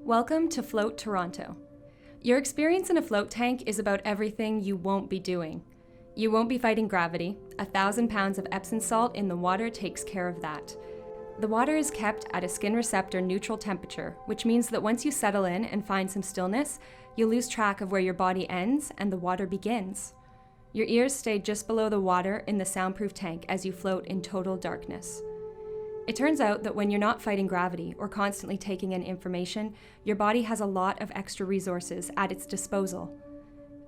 Welcome to Float Toronto. Your experience in a float tank is about everything you won't be doing. You won't be fighting gravity. 1,000 pounds of Epsom salt in the water takes care of that. The water is kept at a skin receptor neutral temperature, which means that once you settle in and find some stillness, you'll lose track of where your body ends and the water begins. Your ears stay just below the water in the soundproof tank as you float in total darkness. It turns out that when you're not fighting gravity or constantly taking in information, your body has a lot of extra resources at its disposal.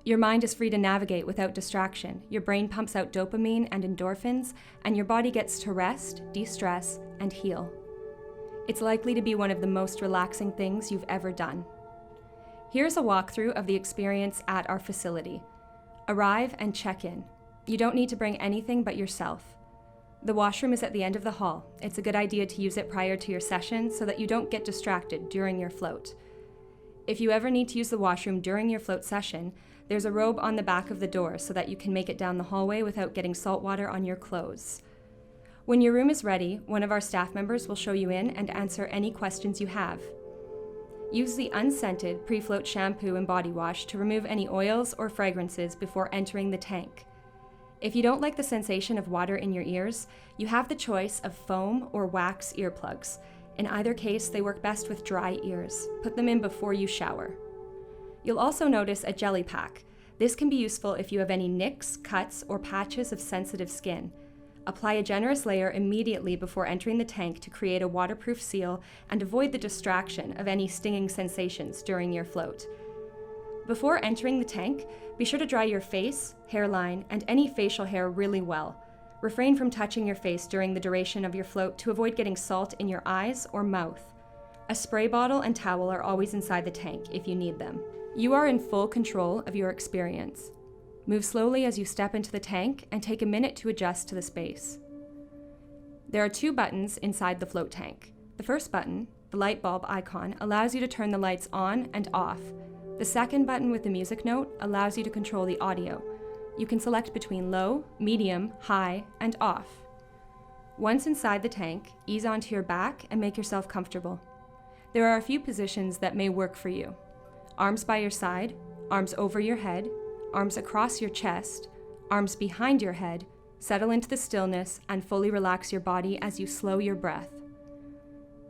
Your mind is free to navigate without distraction, your brain pumps out dopamine and endorphins, and your body gets to rest, de-stress, and heal. It's likely to be one of the most relaxing things you've ever done. Here's a walkthrough of the experience at our facility. Arrive and check in. You don't need to bring anything but yourself. The washroom is at the end of the hall. It's a good idea to use it prior to your session so that you don't get distracted during your float. If you ever need to use the washroom during your float session, there's a robe on the back of the door so that you can make it down the hallway without getting salt water on your clothes. When your room is ready, one of our staff members will show you in and answer any questions you have. Use the unscented pre-float shampoo and body wash to remove any oils or fragrances before entering the tank. If you don't like the sensation of water in your ears, you have the choice of foam or wax earplugs. In either case, they work best with dry ears. Put them in before you shower. You'll also notice a jelly pack. This can be useful if you have any nicks, cuts, or patches of sensitive skin. Apply a generous layer immediately before entering the tank to create a waterproof seal and avoid the distraction of any stinging sensations during your float. Before entering the tank, be sure to dry your face, hairline, and any facial hair really well. Refrain from touching your face during the duration of your float to avoid getting salt in your eyes or mouth. A spray bottle and towel are always inside the tank if you need them. You are in full control of your experience. Move slowly as you step into the tank and take a minute to adjust to the space. There are 2 buttons inside the float tank. The first button, the light bulb icon, allows you to turn the lights on and off. The second button with the music note allows you to control the audio. You can select between low, medium, high, and off. Once inside the tank, ease onto your back and make yourself comfortable. There are a few positions that may work for you. Arms by your side, arms over your head, arms across your chest, arms behind your head. Settle into the stillness and fully relax your body as you slow your breath.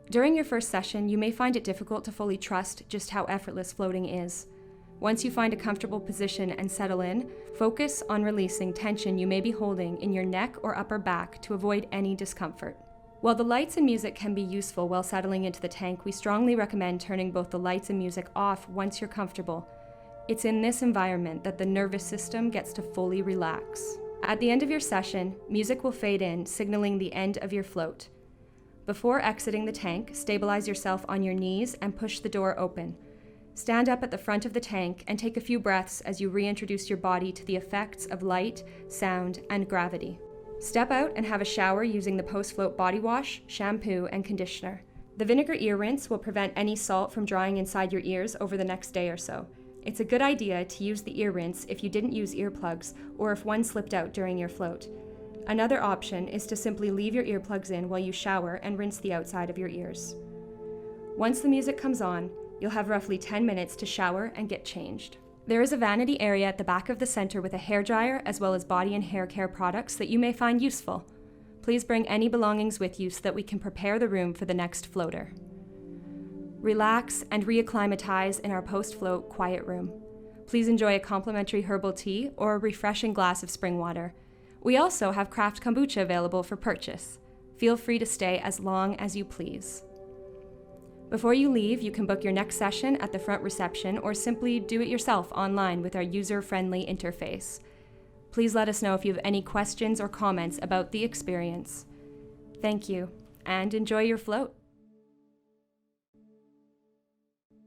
During your first session, you may find it difficult to fully trust just how effortless floating is. Once you find a comfortable position and settle in, focus on releasing tension you may be holding in your neck or upper back to avoid any discomfort. While the lights and music can be useful while settling into the tank, we strongly recommend turning both the lights and music off once you're comfortable. It's in this environment that the nervous system gets to fully relax. At the end of your session, music will fade in, signaling the end of your float. Before exiting the tank, stabilize yourself on your knees and push the door open. Stand up at the front of the tank and take a few breaths as you reintroduce your body to the effects of light, sound, and gravity. Step out and have a shower using the post-float body wash, shampoo, and conditioner. The vinegar ear rinse will prevent any salt from drying inside your ears over the next day or so. It's a good idea to use the ear rinse if you didn't use earplugs or if one slipped out during your float. Another option is to simply leave your earplugs in while you shower and rinse the outside of your ears. Once the music comes on, you'll have roughly 10 minutes to shower and get changed. There is a vanity area at the back of the center with a hairdryer as well as body and hair care products that you may find useful. Please bring any belongings with you so that we can prepare the room for the next floater. Relax and reacclimatize in our post-float quiet room. Please enjoy a complimentary herbal tea or a refreshing glass of spring water. We also have craft kombucha available for purchase. Feel free to stay as long as you please. Before you leave, you can book your next session at the front reception or simply do it yourself online with our user-friendly interface. Please let us know if you have any questions or comments about the experience. Thank you, and enjoy your float.